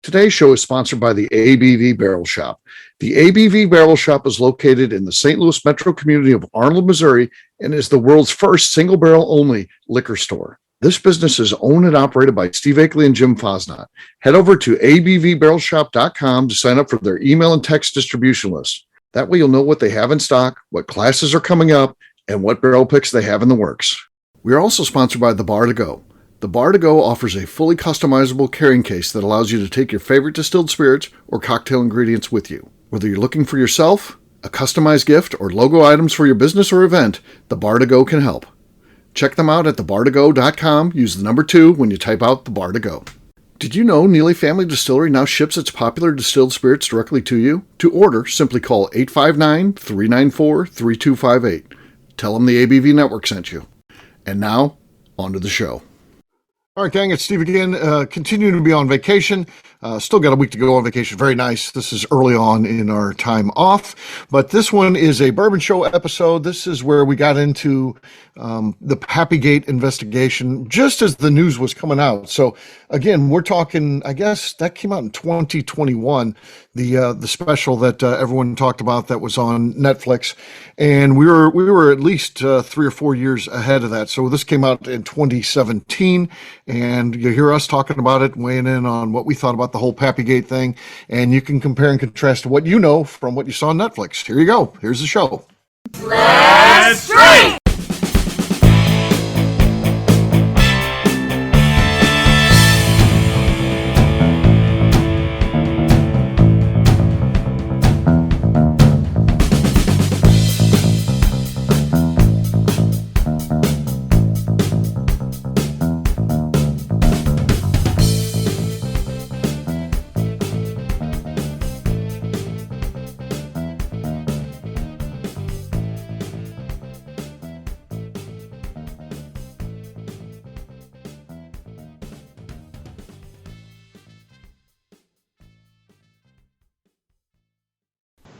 Today's show is sponsored by the ABV Barrel Shop. The ABV Barrel Shop is located in the St. Louis metro community of Arnold, Missouri, and is the world's first single barrel only liquor store. This business is owned and operated by Steve Akeley and Jim Fosnot. Head over to abvbarrelshop.com to sign up for their email and text distribution list. That way you'll know what they have in stock, what classes are coming up, and what barrel picks they have in the works. We are also sponsored by The Bar to Go. The Bar to Go offers a fully customizable carrying case that allows you to take your favorite distilled spirits or cocktail ingredients with you. Whether you're looking for yourself, a customized gift, or logo items for your business or event, The Bar to Go can help. Check them out at thebar2go.com. Use the number 2 when you type out The Bar to Go. Did you know Neely Family Distillery now ships its popular distilled spirits directly to you? To order, simply call 859-394-3258. Tell them the ABV Network sent you. And now, on to the show. All right, gang, it's Steve again, continuing to be on vacation. Still got a week to go on vacation. Very nice. This is early on in our time off, but this one is a Bourbon Show episode. This is where we got into the Pappygate investigation just as the news was coming out. So again, we're talking, I guess that came out in 2021, the special that everyone talked about that was on Netflix, and we were at least 3 or 4 years ahead of that. So this came out in 2017, and you hear us talking about it, weighing in on what we thought about the whole Pappygate thing, and you can compare and contrast to what you know from what you saw on Netflix. Here you go. Here's the show. Let's drink!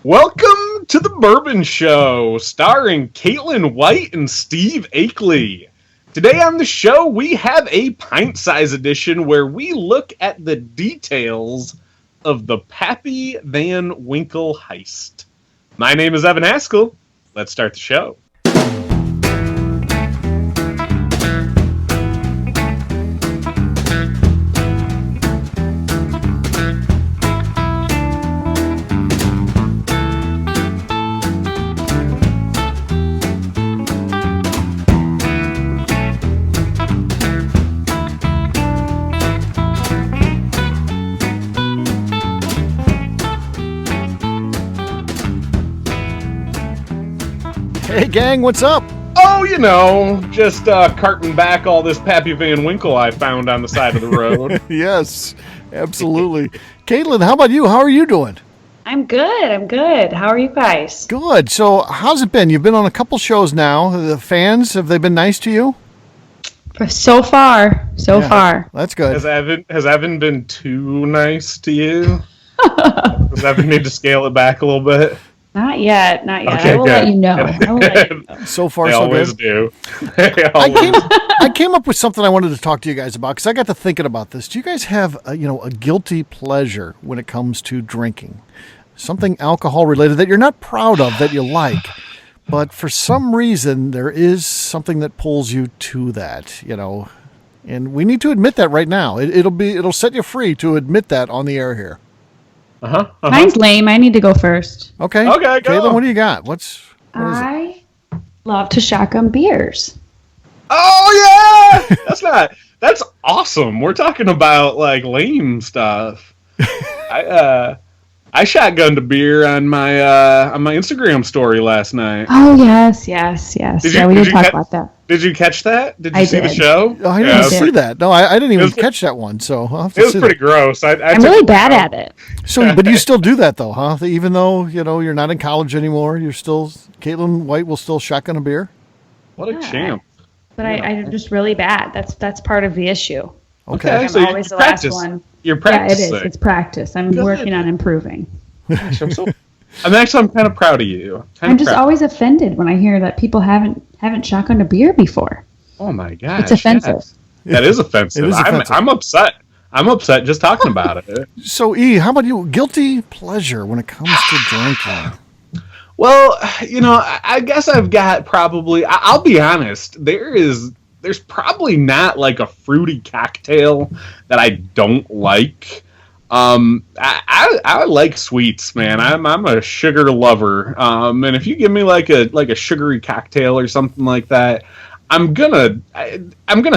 Welcome to the Bourbon Show, starring Caitlin White and Steve Akeley. Today on the show, we have a pint-size edition where we look at the details of the Pappy Van Winkle heist. My name is Evan Haskell. Let's start the show. Hey, gang, what's up? Oh, you know, just carting back all this Pappy Van Winkle I found on the side of the road. Yes, absolutely. Caitlin, how about you? How are you doing? I'm good. How are you guys? Good. So how's it been? You've been on a couple shows now. The fans, have they been nice to you? So far. That's good. Has Evan been too nice to you? Does Evan need to scale it back a little bit? Not yet. Okay, I will let you know. So far, they so always good. do. I came up with something I wanted to talk to you guys about because I got to thinking about this. Do you guys have a guilty pleasure when it comes to drinking? Something alcohol related that you're not proud of that you like, but for some reason there is something that pulls you to that, and we need to admit that right now. It'll set you free to admit that on the air here. Mine's lame. I need to go first. Okay, go. Caitlin, what do you got? What is it? Love to shotgun beers. Oh yeah, that's awesome. We're talking about like lame stuff. I shotgunned a beer on my Instagram story last night. Oh yes. We did talk about that. Did you catch that? Did you see the show? Oh, I didn't see that. No, I didn't even catch that one. So I'll have to it was pretty gross. I'm really bad at it. So, but you still do that though, huh? Even though you're not in college anymore, you're still Caitlin White will still shotgun a beer. What a champ! But I'm just really bad. That's part of the issue. Okay, I'm so always the last one. You're practicing. Yeah, it is. It's practice. I'm working on improving. I'm kind of proud of you. I'm just always offended when I hear that people haven't shotgunned a beer before. Oh my gosh, it's offensive. Yes. That is offensive. It is offensive. I'm upset. I'm upset just talking about it. So, E, how about you? Guilty pleasure when it comes to drinking? Well, I guess I've got probably. I'll be honest. There's probably not like a fruity cocktail that I don't like. I like sweets, man. I'm a sugar lover. And if you give me like a sugary cocktail or something like that, I'm gonna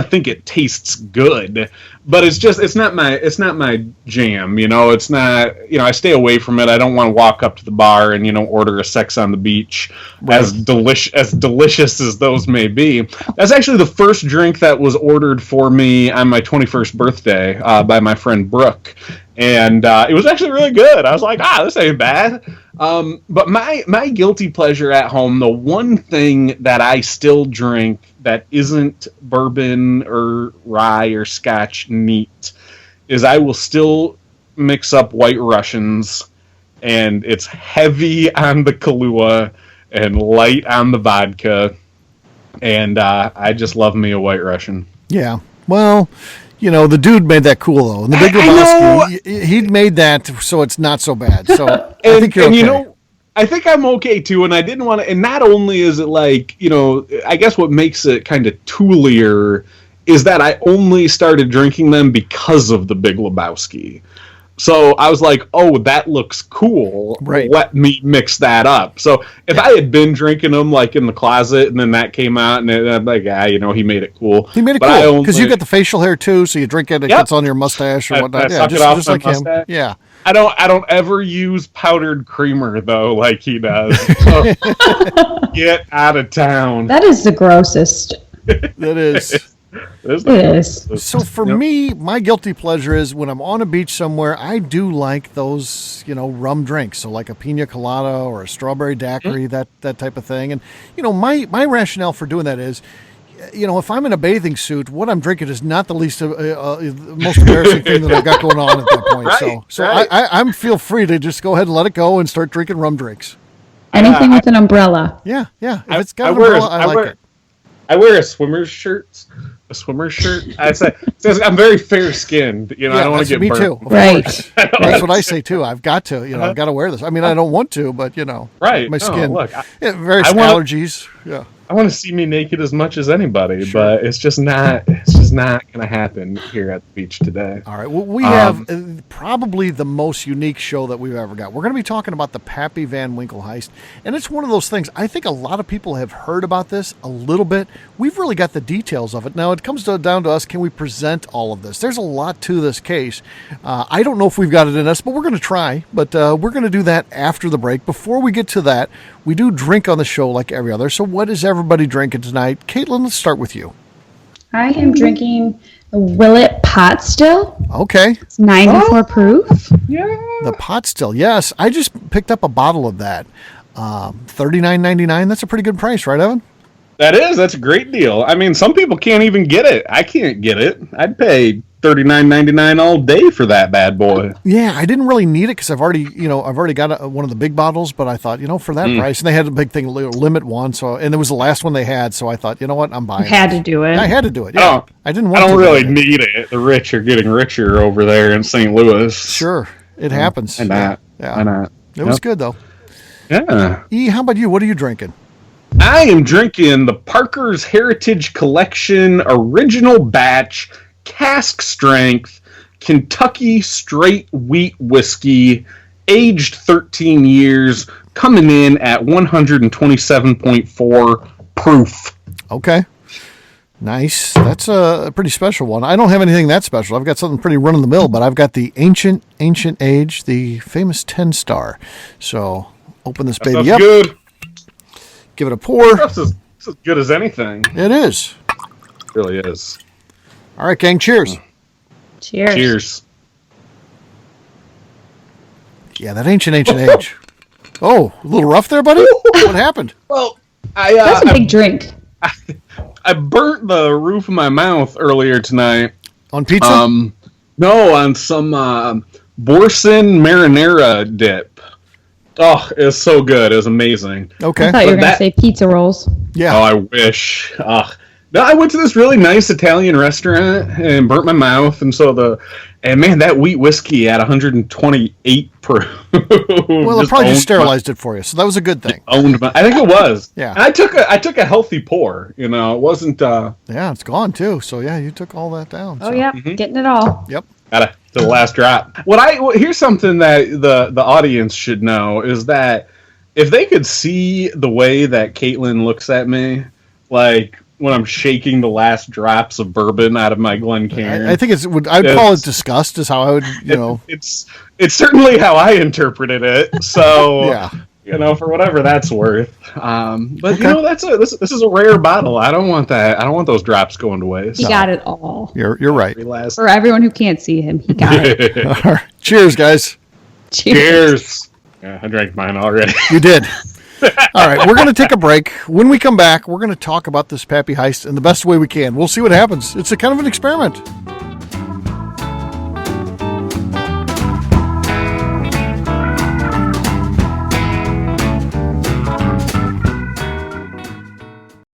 think it tastes good, but it's not my jam. It's not. I stay away from it. I don't want to walk up to the bar and order a Sex on the Beach, right. as delicious as those may be. That's actually the first drink that was ordered for me on my 21st birthday by my friend Brooke. And it was actually really good. I was like, this ain't bad. But my guilty pleasure at home, the one thing that I still drink that isn't bourbon or rye or scotch neat, is I will still mix up White Russians, and it's heavy on the Kahlua and light on the vodka. And I just love me a White Russian. Yeah. Well, the dude made that cool, though. And the Big Lebowski, he made that so it's not so bad. So I think you're okay. I think I'm okay, too, and I didn't want to... And not only is it like, I guess what makes it kind of toolier is that I only started drinking them because of the Big Lebowski. So I was like, that looks cool. Right. Let me mix that up. So if I had been drinking them like in the closet and then that came out and I'm like, he made it cool. He made it cool because you get the facial hair too, so you drink it, it gets on your mustache or whatnot. I suck it off just like mustache. Him. Yeah. I don't ever use powdered creamer though, like he does. So get out of town. That is the grossest. That is. It is. So for me, my guilty pleasure is when I'm on a beach somewhere, I do like those, rum drinks. So like a pina colada or a strawberry daiquiri, that type of thing. And, my rationale for doing that is, if I'm in a bathing suit, what I'm drinking is not the most embarrassing thing that I've got going on at that point. Right, so I feel free to just go ahead and let it go and start drinking rum drinks. Anything with an umbrella. Yeah. If it's got an umbrella, I like it. I wear a swimmer's shirt. I say I'm very fair skinned. I don't want to get burnt. Me too. Right. That's what I say too. I've got to. I've got to wear this. I mean, I don't want to, but right. My skin. Look, various allergies. Yeah. I want to see me naked as much as anybody, but it's just not going to happen here at the beach today. All right. Well, we have probably the most unique show that we've ever got. We're going to be talking about the Pappy Van Winkle heist, and it's one of those things. I think a lot of people have heard about this a little bit. We've really got the details of it. Now, it comes down to us. Can we present all of this? There's a lot to this case. I don't know if we've got it in us, but we're going to try. But we're going to do that after the break. Before we get to that, we do drink on the show like every other. So what is everybody drinking tonight? Caitlin, let's start with you. I am drinking the Willet Pot Still. Okay. It's 94 proof. Yeah. The Pot Still, yes. I just picked up a bottle of that. $39.99. That's a pretty good price, right, Evan? That's a great deal. I mean, some people can't even get it. I can't get it. I'd pay $39.99 all day for that bad boy. Yeah, I didn't really need it because I've already got one of the big bottles, but I thought, for that price, and they had a big thing, limit one, and it was the last one they had, so I thought, you know what, I'm buying it. Had to do it. I had to do it, yeah. I didn't want to. I don't really need it. The rich are getting richer over there in St. Louis. Sure, it happens. Why not? Yeah. Why not? It was good, though. Yeah. E, how about you? What are you drinking? I am drinking the Parker's Heritage Collection Original Batch Cask Strength Kentucky Straight Wheat Whiskey, aged 13 years, coming in at 127.4 proof. Okay. Nice. That's a pretty special one. I don't have anything that special. I've got something pretty run-of-the-mill, but I've got the Ancient Age, the famous 10-star. So open this baby up. Good. Give it a pour. That's as good as anything. It is. It really is. All right, gang, cheers. Cheers. Cheers. Yeah, that ancient age. Oh, a little rough there, buddy? What happened? Well, that's a big drink. I burnt the roof of my mouth earlier tonight. On pizza? No, on some Boursin marinara dip. Oh, it was so good. It was amazing. Okay. I thought you were going to say pizza rolls. Yeah. Oh, I wish. No, I went to this really nice Italian restaurant and burnt my mouth, and man, that wheat whiskey at 128 proof. Well, it probably just sterilized it for you, so that was a good thing. I think it was. Yeah. And I took a healthy pour. It wasn't. Yeah, it's gone too. So yeah, you took all that down. Oh yeah, getting it all. Yep. To the last drop. Here's something that the audience should know is that if they could see the way that Caitlin looks at me, like when I'm shaking the last drops of bourbon out of my Glencairn, I think I'd call it disgust. Is how I would, It's certainly how I interpreted it. So yeah. For whatever that's worth. But Okay. this is a rare bottle. I don't want that. I don't want those drops going to waste. He got it all. You're right. For everyone who can't see him, he got it. All right. Cheers, guys. Cheers. Yeah, I drank mine already. You did. All right, we're going to take a break. When we come back, we're going to talk about this Pappy heist in the best way we can. We'll see what happens. It's a kind of an experiment.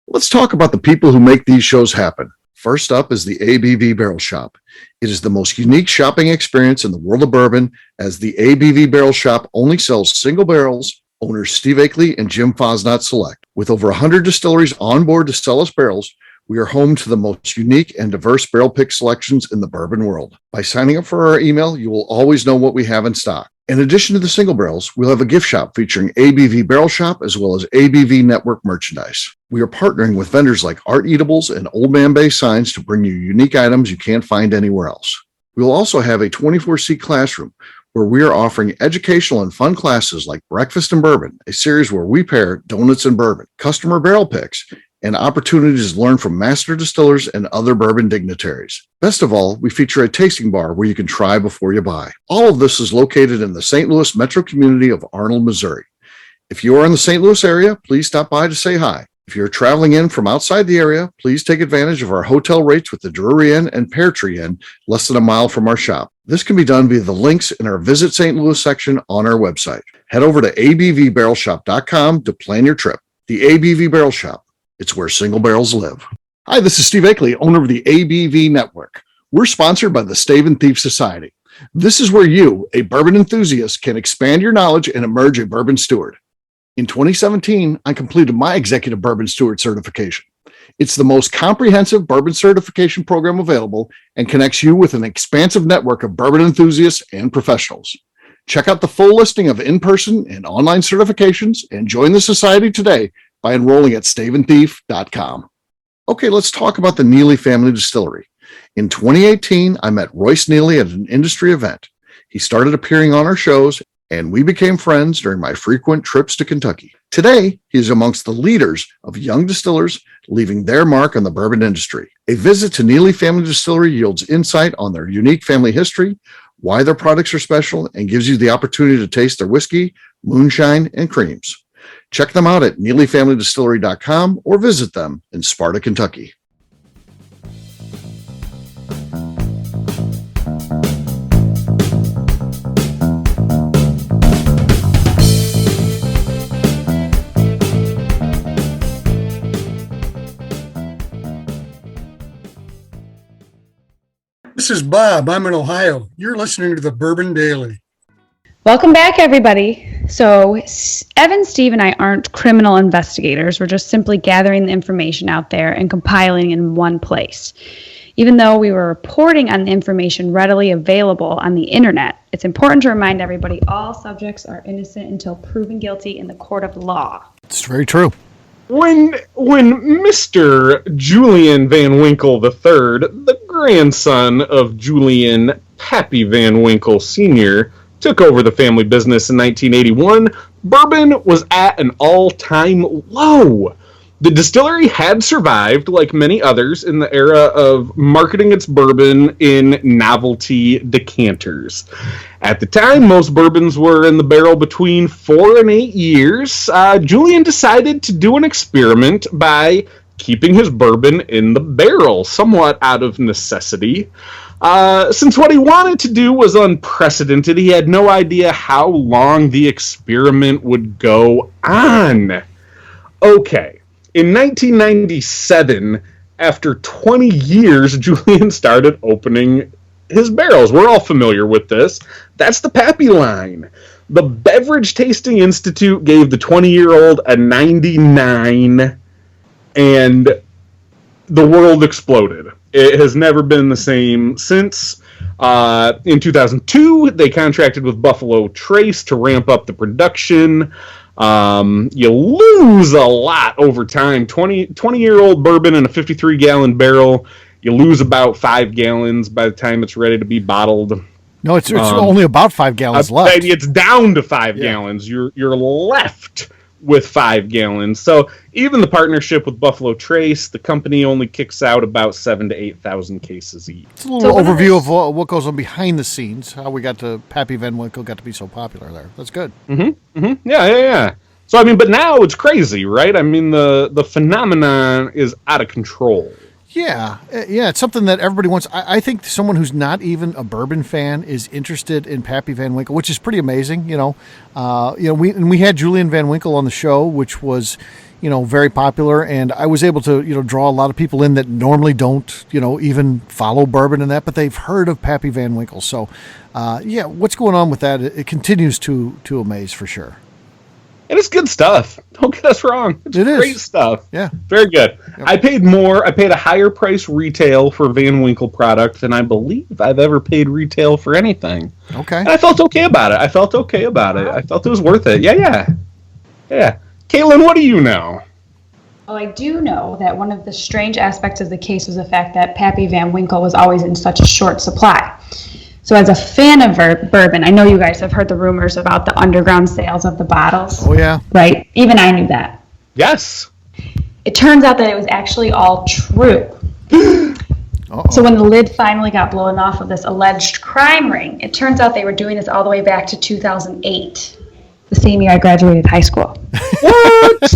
Let's talk about the people who make these shows happen. First up is the ABV Barrel Shop. It is the most unique shopping experience in the world of bourbon, as the ABV Barrel Shop only sells single barrels. Owners Steve Akeley and Jim Fosnot select. With over 100 distilleries on board to sell us barrels, we are home to the most unique and diverse barrel pick selections in the bourbon world. By signing up for our email, you will always know what we have in stock. In addition to the single barrels, we'll have a gift shop featuring ABV Barrel Shop as well as ABV Network merchandise. We are partnering with vendors like Art Eatables and Old Man Bay Signs to bring you unique items you can't find anywhere else. We will also have a 24-seat classroom where we are offering educational and fun classes like Breakfast and Bourbon, a series where we pair donuts and bourbon, customer barrel picks, and opportunities to learn from master distillers and other bourbon dignitaries. Best of all, we feature a tasting bar where you can try before you buy. All of this is located in the St. Louis metro community of Arnold, Missouri. If you are in the St. Louis area, please stop by to say hi. If you're traveling in from outside the area, please take advantage of our hotel rates with the Drury Inn and Pear Tree Inn, less than a mile from our shop. This can be done via the links in our Visit St. Louis section on our website. Head over to abvbarrelshop.com to plan your trip. The ABV Barrel Shop. It's where single barrels live. Hi, this is Steve Akeley, owner of the ABV Network. We're sponsored by the Stave and Thief Society. This is where you, a bourbon enthusiast, can expand your knowledge and emerge a bourbon steward. In 2017, I completed my Executive Bourbon Steward certification. It's the most comprehensive bourbon certification program available and connects you with an expansive network of bourbon enthusiasts and professionals. Check out the full listing of in-person and online certifications and join the society today by enrolling at staveandthief.com. Okay, let's talk about the Neely Family Distillery. In 2018, I met Royce Neely at an industry event. He started appearing on our shows, and we became friends during my frequent trips to Kentucky. Today, he is amongst the leaders of young distillers leaving their mark on the bourbon industry. A visit to Neely Family Distillery yields insight on their unique family history, why their products are special, and gives you the opportunity to taste their whiskey, moonshine, and creams. Check them out at NeelyFamilyDistillery.com or visit them in Sparta, Kentucky. This is Bob. I'm in Ohio. You're listening to the Bourbon Daily. Welcome back, everybody. So, Evan, Steve, and I aren't criminal investigators. We're just simply gathering the information out there and compiling in one place. Even though we were reporting on the information readily available on the internet, it's important to remind everybody all subjects are innocent until proven guilty in the court of law. It's very true. When Mr. Julian Van Winkle III, the grandson of Julian Pappy Van Winkle Sr., took over the family business in 1981, bourbon was at an all-time low. The distillery had survived, like many others, in the era of marketing its bourbon in novelty decanters. At the time, most bourbons were in the barrel between 4 and 8 years. Julian decided to do an experiment by keeping his bourbon in the barrel, somewhat out of necessity. Since what he wanted to do was unprecedented, he had no idea how long the experiment would go on. Okay. In 1997, after 20 years, Julian started opening his barrels. We're all familiar with this. That's the Pappy line. The Beverage Tasting Institute gave the 20-year-old a 99, and the world exploded. It has never been the same since. In 2002, they contracted with Buffalo Trace to ramp up the production. You lose a lot over time. 20-year-old bourbon in a 53-gallon barrel, you lose about 5 gallons by the time it's ready to be bottled. No, it's only about 5 gallons left. It's down to 5 gallons. You're left with 5 gallons. So even the partnership with Buffalo Trace, the company only kicks out about 7,000 to 8,000 cases each. It's a little overview of what goes on behind the scenes, how we got to Pappy Van Winkle got to be so popular there. That's good. Yeah. So, I mean, but now it's crazy, right? I mean, the phenomenon is out of control. Yeah, it's something that everybody wants. I think someone who's not even a bourbon fan is interested in Pappy Van Winkle, which is pretty amazing. We had Julian Van Winkle on the show, which was, very popular, and I was able to, draw a lot of people in that normally don't, even follow bourbon and that, but they've heard of Pappy Van Winkle. So, what's going on with that? It continues to amaze for sure. And it's good stuff. Don't get us wrong. It's great stuff. Yeah. Very good. Yep. I paid a higher price retail for Van Winkle product than I believe I've ever paid retail for anything. Okay. And I felt okay about it. I felt it was worth it. Yeah. Caitlin, what do you know? Well, I do know that one of the strange aspects of the case was the fact that Pappy Van Winkle was always in such a short supply. So as a fan of bourbon, I know you guys have heard the rumors about the underground sales of the bottles. Oh, yeah. Right? Even I knew that. Yes. It turns out that it was actually all true. So when the lid finally got blown off of this alleged crime ring, it turns out they were doing this all the way back to 2008, the same year I graduated high school. What?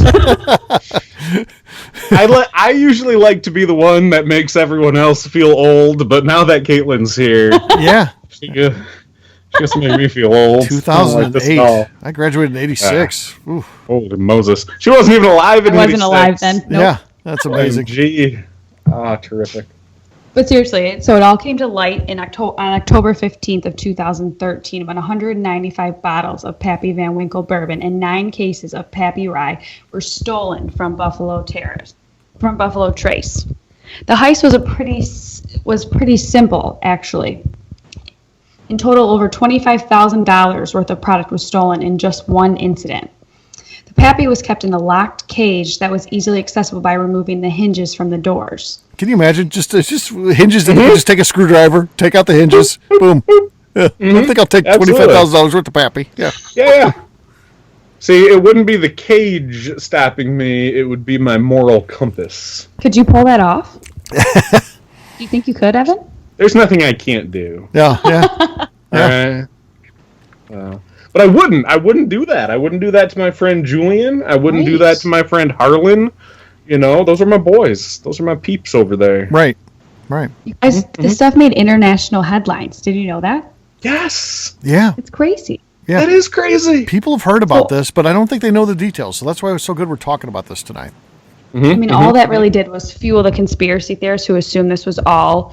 I usually like to be the one that makes everyone else feel old, but now that Caitlin's here, yeah, she just made me feel old. 2008. I graduated in 86. Holy Moses. She wasn't even alive in 86. I wasn't alive then. Nope. Yeah, that's amazing. Gee. Terrific. But seriously, so it all came to light on October 15th of 2013 when 195 bottles of Pappy Van Winkle bourbon and 9 cases of Pappy Rye were stolen from Buffalo Trace. The heist was pretty simple, actually. In total, over $25,000 worth of product was stolen in just one incident. The Pappy was kept in a locked cage that was easily accessible by removing the hinges from the doors. Can you imagine? Just hinges that you can just take a screwdriver, take out the hinges, boom. Yeah. I think I'll take $25,000 worth of Pappy. Yeah. See, it wouldn't be the cage stopping me. It would be my moral compass. Could you pull that off? Do you think you could, Evan? There's nothing I can't do. Yeah. But I wouldn't do that. I wouldn't do that to my friend Julian. I wouldn't do that to my friend Harlan. Those are my boys. Those are my peeps over there. Right. This stuff made international headlines. Did you know that? Yes. Yeah. It's crazy. Yeah. That is crazy. People have heard about this, but I don't think they know the details. So that's why it was so good we're talking about this tonight. All that really did was fuel the conspiracy theorists who assumed this was all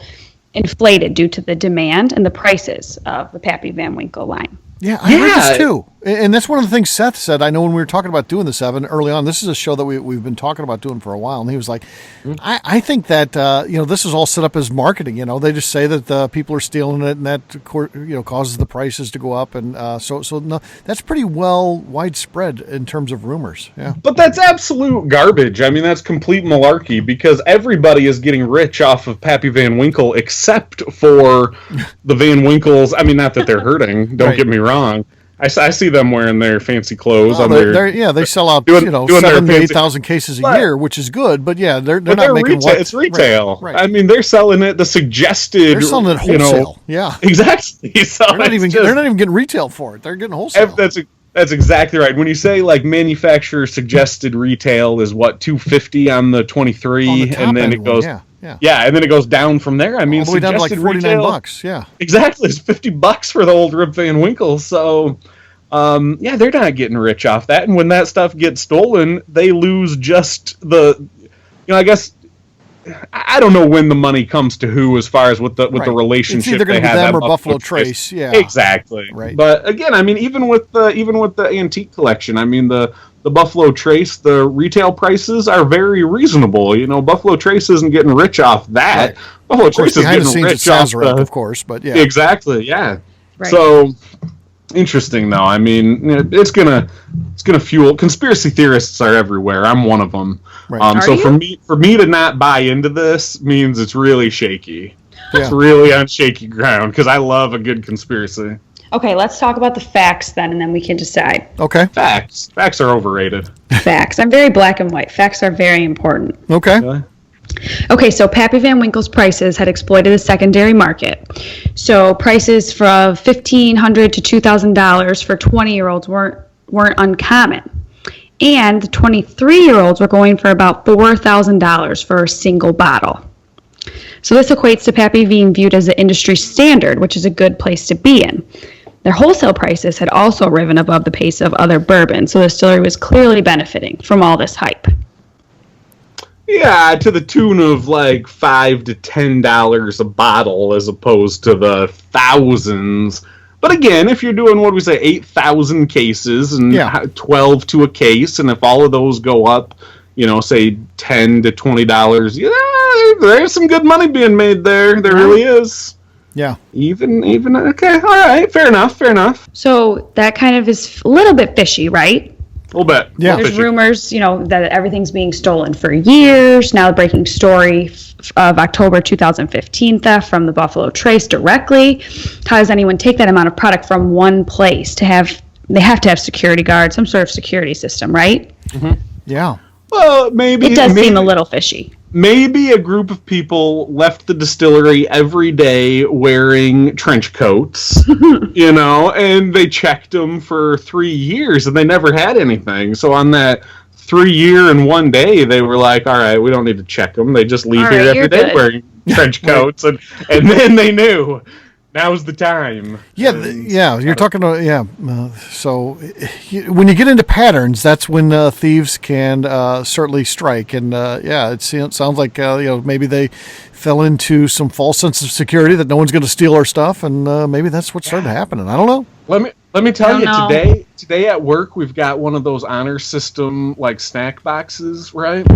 inflated due to the demand and the prices of the Pappy Van Winkle line. Yeah, I heard this too. And that's one of the things Seth said. I know when we were talking about doing this, Evan, early on, this is a show that we've been talking about doing for a while. And he was like, I think that, this is all set up as marketing. They just say that people are stealing it and that, causes the prices to go up. And so no, that's pretty well widespread in terms of rumors. Yeah. But that's absolute garbage. I mean, that's complete malarkey because everybody is getting rich off of Pappy Van Winkle except for the Van Winkles. I mean, not that they're hurting. Don't get me wrong. I see them wearing their fancy clothes. They sell out, doing 7,000 to 8,000 cases a year, which is good. But yeah, they're not making what it's retail. Right. I mean, they're selling it the suggested. They're selling it wholesale. Yeah, exactly. So they're not even getting retail for it. They're getting wholesale. That's exactly right. When you say like manufacturer suggested retail is what $250 on the 23, and then it goes. Yeah, and then it goes down from there. I mean, all the way down to like $49. Yeah, exactly. It's $50 for the old Rip Van Winkle. So, they're not getting rich off that. And when that stuff gets stolen, they lose just the. I guess I don't know when the money comes to who as far as with the relationship it's either going they to be have them at or Buffalo Trace. Yeah, exactly. Right. But again, I mean, even with the antique collection, I mean the Buffalo Trace, the retail prices are very reasonable. You know, Buffalo Trace isn't getting rich off that. Right. Buffalo Trace is behind the getting scenes at rich off Sazerac, of course, but yeah, exactly. Yeah. Right. So interesting, though. I mean, it's gonna fuel conspiracy theorists are everywhere. I'm one of them. Right. So you? for me to not buy into this means it's really shaky. Yeah. It's really on shaky ground because I love a good conspiracy. Okay, let's talk about the facts then, and then we can decide. Okay. Facts are overrated. Facts. I'm very black and white. Facts are very important. Okay. Really? Okay, so Pappy Van Winkle's prices had exploited the secondary market. So prices from $1,500 to $2,000 for 20-year-olds weren't uncommon. And the 23-year-olds were going for about $4,000 for a single bottle. So this equates to Pappy being viewed as the industry standard, which is a good place to be in. Their wholesale prices had also risen above the pace of other bourbons, so the distillery was clearly benefiting from all this hype. Yeah, to the tune of like $5 to $10 a bottle as opposed to the thousands. But again, if you're doing, what do we say, 8,000 cases and 12 to a case, and if all of those go up, you know, say $10 to $20, yeah, there's some good money being made there. There really is. Yeah. Even okay, all right, fair enough. So that kind of is a little bit fishy, right? A little bit. Yeah. There's rumors, you know, that everything's being stolen for years. Now the breaking story of October 2015 theft from the Buffalo Trace directly. How does anyone take that amount of product from one place they have to have security guards, some sort of security system, right? Mm-hmm. Yeah. Well, maybe it does seem a little fishy. Maybe a group of people left the distillery every day wearing trench coats, you know, and they checked them for 3 years and they never had anything. So on that 3 year and 1 day, they were like, all right, we don't need to check them. They just leave here every day wearing trench coats. and then they knew. Now's the time. Yeah, you're talking about, so when you get into patterns, that's when thieves can certainly strike. And it sounds like, maybe they fell into some false sense of security that no one's going to steal our stuff. And maybe that's what started happening. I don't know. Let me tell you, today at work, we've got one of those honor system, like, snack boxes, right?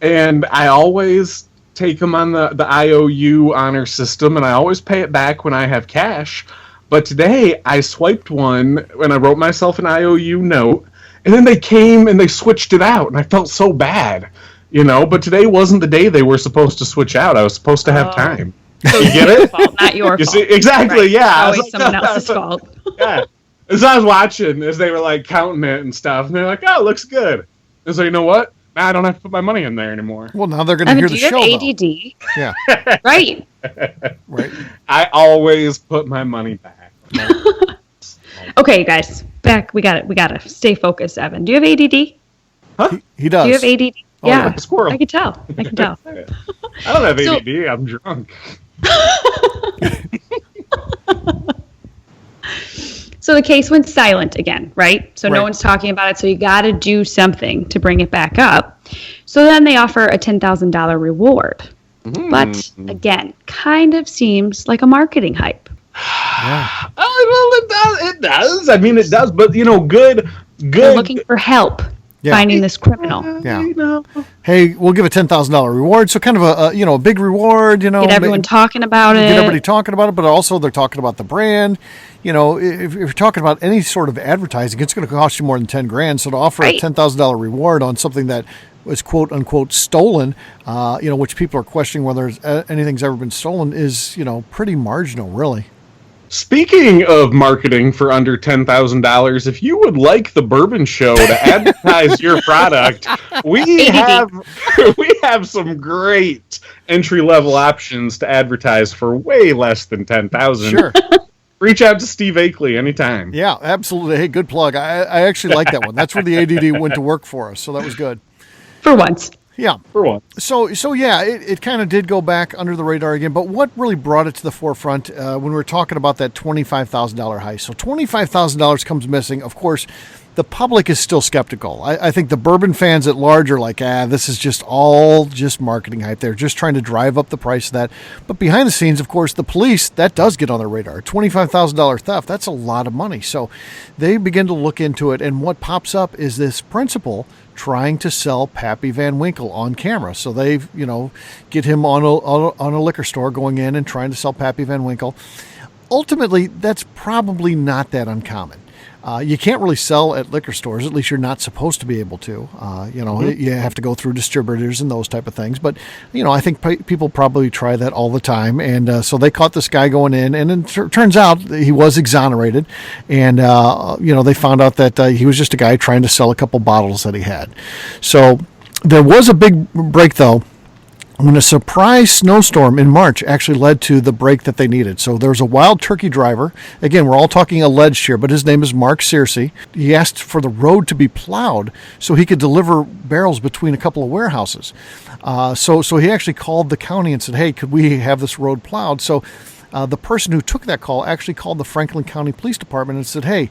And I always take them on the IOU honor system, and I always pay it back when I have cash. But today I swiped one and I wrote myself an IOU note, and then they came and they switched it out, and I felt so bad, you know. But today wasn't the day they were supposed to switch out. I was supposed to have time. So you get it? Fault, not your fault. See, exactly. Right. Yeah. Always someone else's fault. Yeah. As I was watching, as they were like counting it and stuff, and they're like, "Oh, it looks good." And so, you know what? I don't have to put my money in there anymore. Well, now they're going to hear the show. Do you have ADD? Yeah. Right. Right. I always put my money back. Okay, guys, back. We got it. We got to stay focused. Evan, do you have ADD? Huh? He does. Do you have ADD? Oh, yeah. Like a squirrel. I can tell. I don't have ADD. I'm drunk. So the case went silent again, right? So Right. no one's talking about it. So you got to do something to bring it back up. So then they offer a $10,000 reward. But again, kind of seems like a marketing hype. Yeah. It does. I mean, it does. But, you know, good. They're looking for help finding this criminal. Yeah. You know. Hey, we'll give a $10,000 reward. So kind of a big reward, you know. Get everyone talking about it. Get everybody talking about it, but also they're talking about the brand. You know, if you're talking about any sort of advertising, it's going to cost you more than $10,000. So to offer a $10,000 reward on something that was quote unquote stolen, which people are questioning whether anything's ever been stolen, is, pretty marginal, really. Speaking of marketing for under $10,000, if you would like the Bourbon Show to advertise your product, we have some great entry-level options to advertise for way less than $10,000. Sure. Reach out to Steve Akeley anytime. Yeah, absolutely. Hey, good plug. I actually like that one. That's where the ADD went to work for us, so that was good. For once. Yeah. For one. So yeah, it kind of did go back under the radar again. But what really brought it to the forefront when we were talking about that $25,000 heist? So $25,000 comes missing. Of course, the public is still skeptical. I think the bourbon fans at large are like, this is just all just marketing hype. They're just trying to drive up the price of that. But behind the scenes, of course, the police, that does get on their radar. $25,000 theft, that's a lot of money. So they begin to look into it. And what pops up is this principal trying to sell Pappy Van Winkle on camera. So they, get him on a liquor store going in and trying to sell Pappy Van Winkle. Ultimately, that's probably not that uncommon. You can't really sell at liquor stores, at least you're not supposed to be able to. You have to go through distributors and those type of things. But, I think people probably try that all the time. And so they caught this guy going in, and it turns out he was exonerated. And, they found out that he was just a guy trying to sell a couple bottles that he had. So there was a big break, though, when a surprise snowstorm in March actually led to the break that they needed. So there was a wild turkey driver. Again, we're all talking alleged here, but his name is Mark Searcy. He asked for the road to be plowed so he could deliver barrels between a couple of warehouses. So he actually called the county and said, hey, could we have this road plowed? So the person who took that call actually called the Franklin County Police Department and said, hey,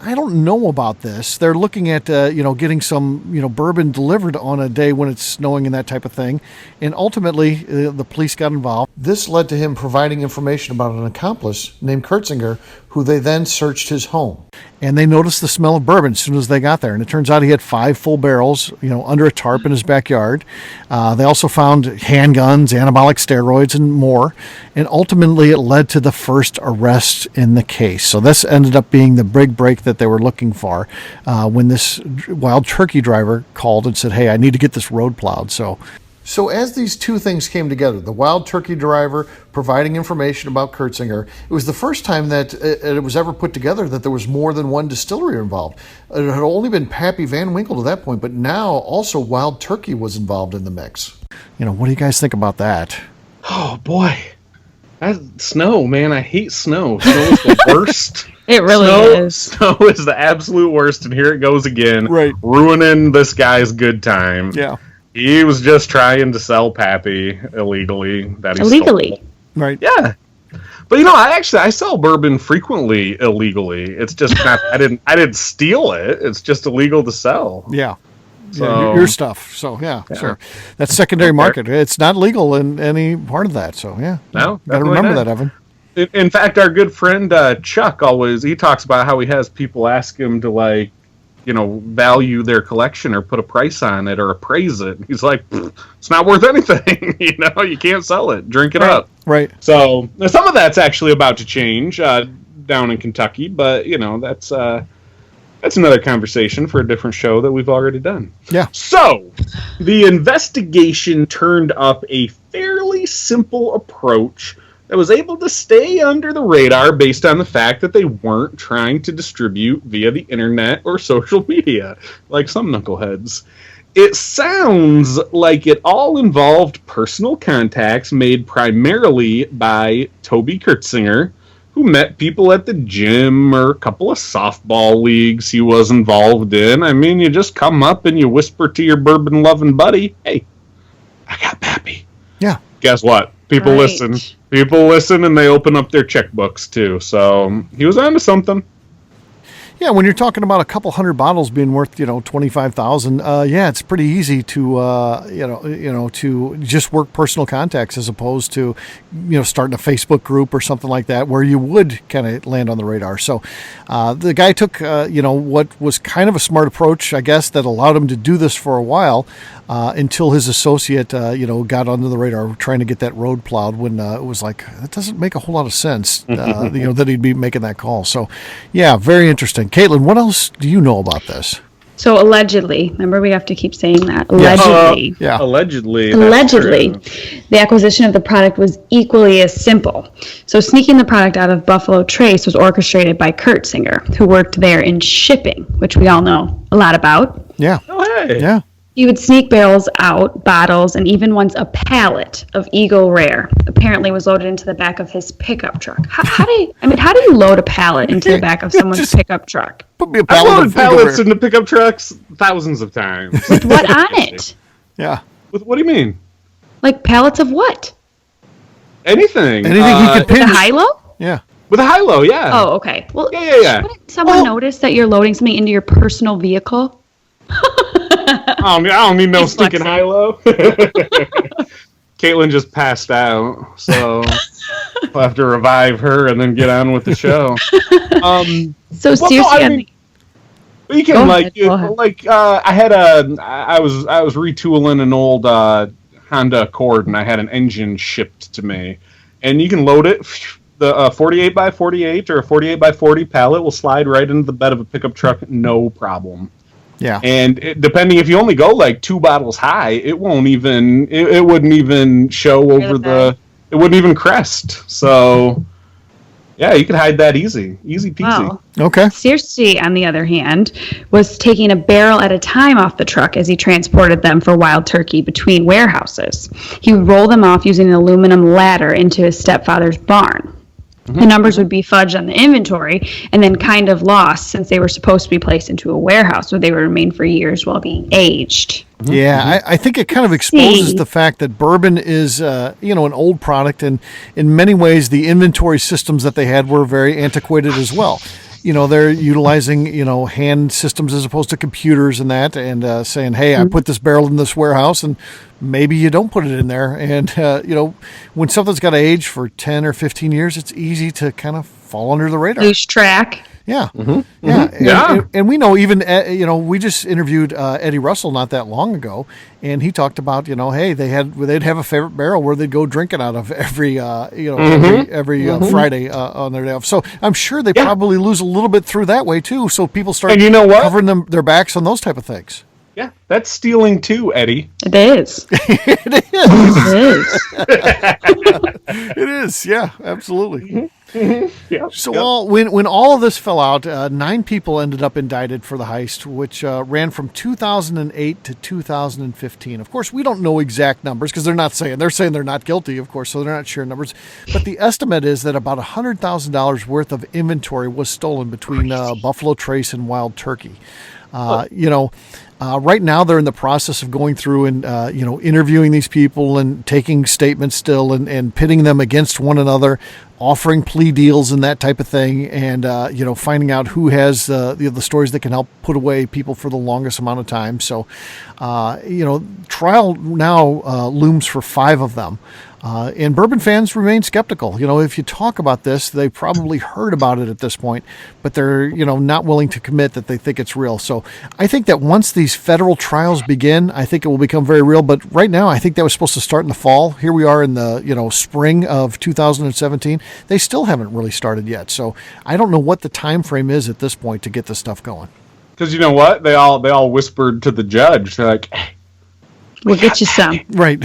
I don't know about this. They're looking at, getting some, bourbon delivered on a day when it's snowing and that type of thing. And ultimately, the police got involved. This led to him providing information about an accomplice named Kurtzinger, who they then searched his home. And they noticed the smell of bourbon as soon as they got there. And it turns out he had 5 full barrels, under a tarp in his backyard. They also found handguns, anabolic steroids, and more. And ultimately, it led to the first arrest in the case. So this ended up being the big break that they were looking for when this wild turkey driver called and said, hey, I need to get this road plowed. So as these two things came together, the wild turkey driver providing information about Kurtzinger, it was the first time that it was ever put together that there was more than one distillery involved. It had only been Pappy Van Winkle to that point, but now also wild turkey was involved in the mix. What do you guys think about that? Oh, boy. Snow, man. I hate snow. Snow is the worst. It really is. Snow is the absolute worst, and here it goes again. Right. Ruining this guy's good time. Yeah. He was just trying to sell Pappy illegally. Illegally? Right. Yeah. But I sell bourbon frequently illegally. It's just not I didn't steal it. It's just illegal to sell. Yeah. So, your stuff. So yeah, sure. That's secondary market. It's not legal in any part of that. So yeah. No. Got to remember that, Evan. In fact, our good friend Chuck he talks about how he has people ask him to value their collection or put a price on it or appraise it. He's like, it's not worth anything. You can't sell it. Drink it up. Right. So some of that's actually about to change down in Kentucky, but that's another conversation for a different show that we've already done. Yeah. So the investigation turned up a fairly simple approach that was able to stay under the radar based on the fact that they weren't trying to distribute via the internet or social media, like some knuckleheads. It sounds like it all involved personal contacts made primarily by Toby Kurtzinger, who met people at the gym or a couple of softball leagues he was involved in. I mean, you just come up and you whisper to your bourbon-loving buddy, hey, I got Pappy. Yeah. Guess what? People listen. People listen, and they open up their checkbooks, too. So he was onto something. Yeah, when you're talking about a couple hundred bottles being worth, $25,000, it's pretty easy to, to just work personal contacts as opposed to, starting a Facebook group or something like that where you would kind of land on the radar. So the guy took, what was kind of a smart approach, I guess, that allowed him to do this for a while until his associate, got under the radar trying to get that road plowed when it was like, that doesn't make a whole lot of sense, that he'd be making that call. So, yeah, very interesting. Caitlin, what else do you know about this? So allegedly, remember we have to keep saying that. Allegedly. Allegedly. The acquisition of the product was equally as simple. So sneaking the product out of Buffalo Trace was orchestrated by Kurtzinger, who worked there in shipping, which we all know a lot about. Yeah. Oh, hey. Yeah. He would sneak barrels out, bottles, and even once a pallet of Eagle Rare apparently was loaded into the back of his pickup truck. How do you load a pallet into the back of someone's pickup truck? Put me a I've pallet loaded of pallets into pickup trucks thousands of times. With what on it? Yeah. What do you mean? Like pallets of what? Anything. Anything he could The pinch. hilo? Yeah. With a high-low, yeah. Oh, okay. Well, Yeah. shouldn't someone notice that you're loading something into your personal vehicle? I don't need no He's stinking flexing. high-low. Caitlin just passed out, so we'll have to revive her and then get on with the show. So seriously, You can Go ahead. I was retooling an old Honda Accord, and I had an engine shipped to me, and you can load it. The 48 by 48 or a 48 by 40 pallet will slide right into the bed of a pickup truck, no problem. Yeah. And depending if you only go like 2 bottles high, it wouldn't even show over it wouldn't even crest. So yeah, you could hide that easy peasy. wow. Okay. Searcy, on the other hand, was taking a barrel at a time off the truck as he transported them for wild turkey between warehouses. He would roll them off using an aluminum ladder into his stepfather's barn. The numbers would be fudged on the inventory and then kind of lost since they were supposed to be placed into a warehouse where they would remain for years while being aged. Yeah, I think it kind of exposes the fact that bourbon is, an old product, and in many ways the inventory systems that they had were very antiquated as well. They're utilizing, hand systems as opposed to computers and that, and saying, hey, I put this barrel in this warehouse, and maybe you don't put it in there. And, when something's got to age for 10 or 15 years, it's easy to kind of fall under the radar. Lose track. Yeah. Yeah. And we know even, we just interviewed Eddie Russell not that long ago, and he talked about, hey, they'd have a favorite barrel where they'd go drinking out of every Friday on their day off. So I'm sure they probably lose a little bit through that way too. So people start And you know what? covering their backs on those type of things. Yeah, that's stealing too, Eddie. It is. It It is. It is. Yeah, absolutely. Yeah. So when all of this fell out, 9 people ended up indicted for the heist, which ran from 2008 to 2015. Of course, we don't know exact numbers because they're saying they're not guilty, of course, so they're not sharing numbers. But the estimate is that about $100,000 worth of inventory was stolen between Buffalo Trace and Wild Turkey. Right now they're in the process of going through and interviewing these people and taking statements still and pitting them against one another, offering plea deals and that type of thing, and finding out who has the stories that can help put away people for the longest amount of time. So trial now looms for 5 of them. And bourbon fans remain skeptical. If you talk about this, they probably heard about it at this point, but they're, not willing to commit that they think it's real. So I think that once these federal trials begin, I think it will become very real. But right now, I think that was supposed to start in the fall. Here we are in the, spring of 2017. They still haven't really started yet. So I don't know what the time frame is at this point to get this stuff going. Because you know what? They all whispered to the judge. They're like, hey, We'll get you some. Right.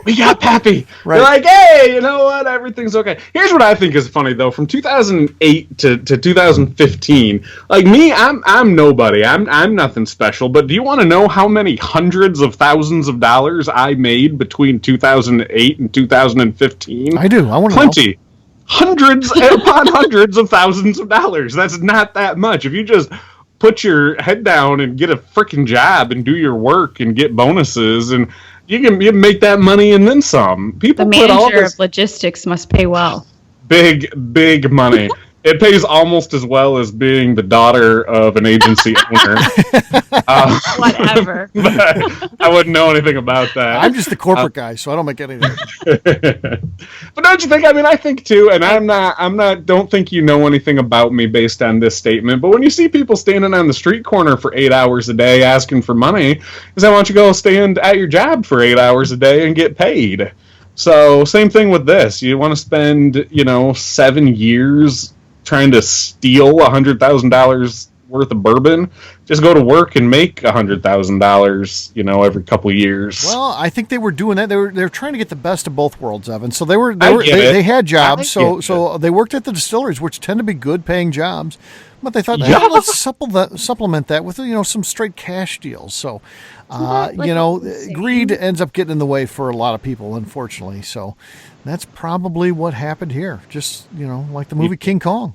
we got Pappy. Right. They're like, hey, you know what? Everything's okay. Here's what I think is funny, though. From 2008 to 2015, like me, I'm nobody. I'm nothing special. But do you want to know how many hundreds of thousands of dollars I made between 2008 and 2015? I do. I want to know. Plenty. Hundreds upon hundreds of thousands of dollars. That's not that much. If you just put your head down and get a freaking job and do your work and get bonuses, and you can make that money and then some. People The put all manager this of logistics must pay well. big money. It pays almost as well as being the daughter of an agency owner. Whatever. But I wouldn't know anything about that. I'm just the corporate guy, so I don't make anything. But don't you think? I mean, I think too, and I'm not. Don't think you know anything about me based on this statement. But when you see people standing on the street corner for 8 hours a day asking for money, is why don't you go stand at your job for 8 hours a day and get paid? So same thing with this. You want to spend 7 years trying to steal $100,000 worth of bourbon? Just go to work and make $100,000, every couple of years. Well, I think they were doing that. They were trying to get the best of both worlds, Evan. So they had jobs. So they worked at the distilleries, which tend to be good paying jobs. But they thought, let's supplement that with some straight cash deals. So, greed ends up getting in the way for a lot of people, unfortunately. So that's probably what happened here. Just like the movie King Kong.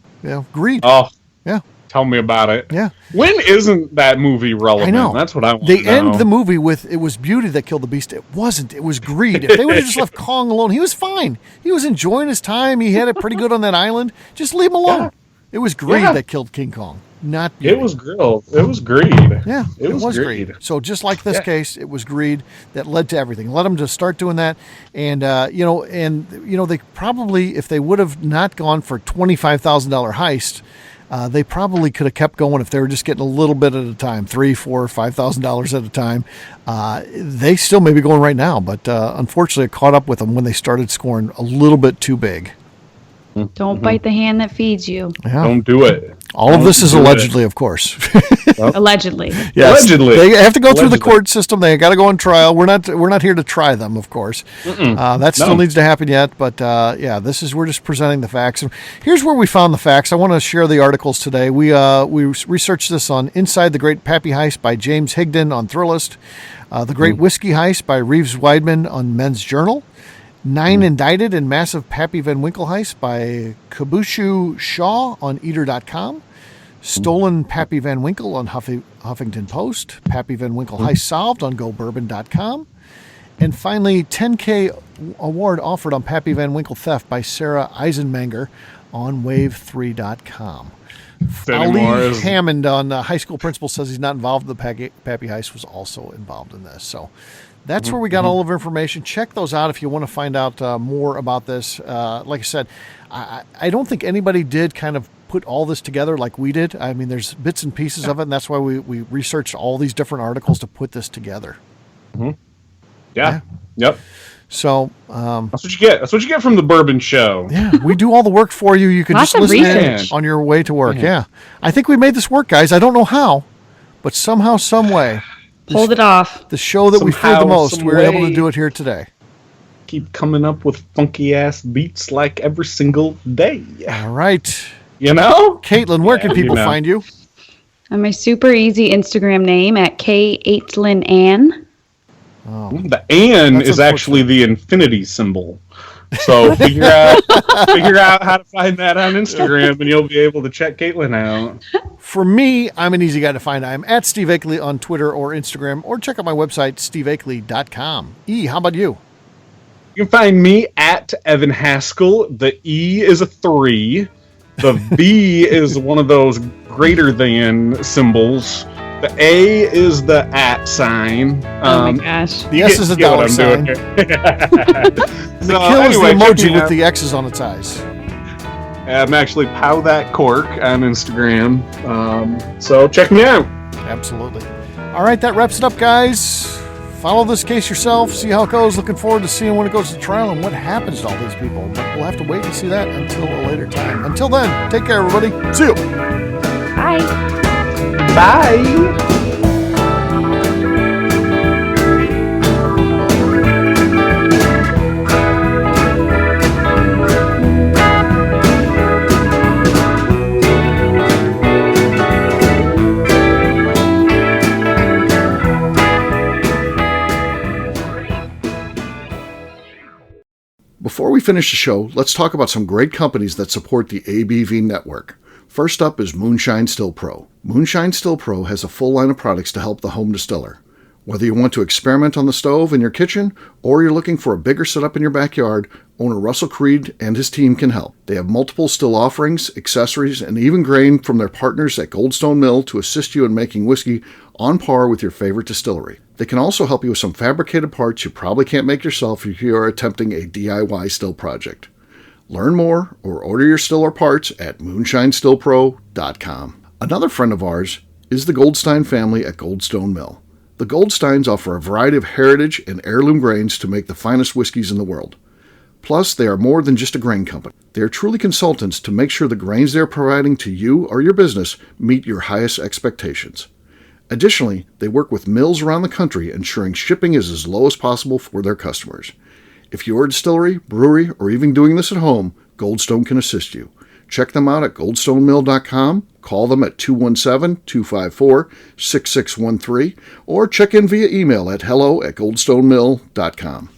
Greed. Oh, yeah. Tell me about it. Yeah. When isn't that movie relevant? I know. That's what I want They to know. end the movie with, it was beauty that killed the beast. It wasn't. It was greed. If they would have just left Kong alone, he was fine. He was enjoying his time. He had it pretty good on that island. Just leave him alone. Yeah. It was greed that killed King Kong, not beauty. It was grill. It was greed. Yeah, it was greed. So just like this case, it was greed that led to everything. Let them just start doing that, and they probably, if they would have not gone for $25,000 heist, they probably could have kept going if they were just getting a little bit at a time, $3,000, $4,000, $5,000 at a time. They still may be going right now, but unfortunately, it caught up with them when they started scoring a little bit too big. Don't bite the hand that feeds you. Yeah. Don't do it. All of this is allegedly, of course. Allegedly. Yes, Allegedly. they have to go through the Allegedly. court system. They got to go on trial. We're not here to try them, of course. That still needs to happen yet. But we're just presenting the facts. And here's where we found the facts. I want to share the articles today. We researched this on Inside the Great Pappy Heist by James Higdon on Thrillist, The Great Whiskey Heist by Reeves Weidman on Men's Journal, 9 Indicted in Massive Pappy Van Winkle Heist by Kabushu Shaw on Eater.com. Stolen Pappy Van Winkle on Huffington Post. Pappy Van Winkle Heist Solved on GoBourbon.com. And finally, 10K award offered on Pappy Van Winkle Theft by Sarah Eisenmanger on Wave3.com. Ali Hammond on High School Principal says he's not involved in the Pappy Heist, was also involved in this. So that's where we got all of our information. Check those out if you want to find out more about this. Like I said, I don't think anybody did kind of put all this together like we did. I mean, there's bits and pieces of it, and that's why we researched all these different articles to put this together. Yeah. Yep. So that's what you get. That's what you get from the Bourbon Show. Yeah, we do all the work for you. You can Lots just of listen in research. on your way to work. Yeah. I think we made this work, guys. I don't know how, but somehow, some way, Pulled it off. the show that we feared the Somehow, most, some we were able to way. do it here today. Keep coming up with funky ass beats like every single day. All right. You know? Caitlin, where can you people know. find you? On my super easy Instagram name at K8LynAnn. The "and" That's is actually the infinity symbol. So figure out how to find that on Instagram, and you'll be able to check Caitlin out. For me, I'm an easy guy to find. I'm at Steve Akeley on Twitter or Instagram, or check out my website, steveakeley.com. How about you? You can find me at Evan Haskell. The E is a 3. The B is one of those greater than symbols. The A is the @. Oh my gosh. The S is a get what dollar I'm sign. doing here. The kill is the emoji with the X's on its eyes. I'm actually Pow That Cork on Instagram. So check me out. Absolutely. All right, that wraps it up, guys. Follow this case yourself. See how it goes. Looking forward to seeing when it goes to trial and what happens to all these people. But we'll have to wait and see that until a later time. Until then, take care, everybody. See you. Bye. Bye. Before we finish the show, let's talk about some great companies that support the ABV network. First up is Moonshine Still Pro. Moonshine Still Pro has a full line of products to help the home distiller. Whether you want to experiment on the stove in your kitchen or you're looking for a bigger setup in your backyard, owner Russell Creed and his team can help. They have multiple still offerings, accessories, and even grain from their partners at Goldstone Mill to assist you in making whiskey on par with your favorite distillery. They can also help you with some fabricated parts you probably can't make yourself if you are attempting a DIY still project. Learn more or order your still or parts at moonshinestillpro.com. Another friend of ours is the Goldstein family at Goldstone Mill. The Goldsteins offer a variety of heritage and heirloom grains to make the finest whiskeys in the world. Plus, they are more than just a grain company. They are truly consultants to make sure the grains they are providing to you or your business meet your highest expectations. Additionally, they work with mills around the country ensuring shipping is as low as possible for their customers. If you're a distillery, brewery, or even doing this at home, Goldstone can assist you. Check them out at goldstonemill.com, call them at 217-254-6613, or check in via email at hello@goldstonemill.com.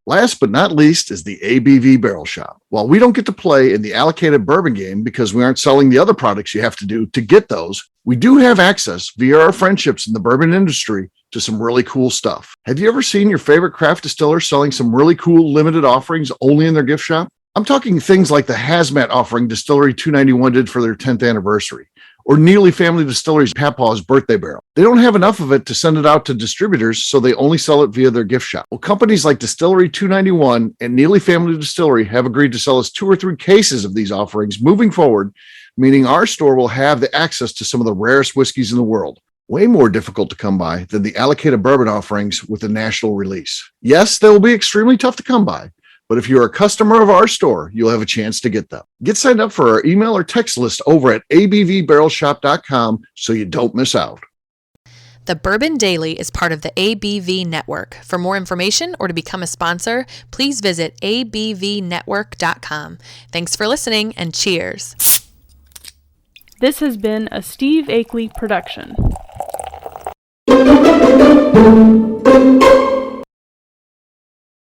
Last but not least is the ABV Barrel Shop. While we don't get to play in the allocated bourbon game because we aren't selling the other products you have to do to get those, we do have access via our friendships in the bourbon industry to some really cool stuff. Have you ever seen your favorite craft distiller selling some really cool limited offerings only in their gift shop? I'm talking things like the hazmat offering Distillery 291 did for their 10th anniversary, or Neely Family Distillery's Papa's birthday barrel. They don't have enough of it to send it out to distributors, so they only sell it via their gift shop. Well, companies like Distillery 291 and Neely Family Distillery have agreed to sell us 2 or 3 cases of these offerings moving forward, meaning our store will have the access to some of the rarest whiskeys in the world. Way more difficult to come by than the allocated bourbon offerings with a national release. Yes, they will be extremely tough to come by, but if you're a customer of our store, you'll have a chance to get them. Get signed up for our email or text list over at abvbarrelshop.com so you don't miss out. The Bourbon Daily is part of the ABV Network. For more information or to become a sponsor, please visit abvnetwork.com. Thanks for listening and cheers. This has been a Steve Akeley production.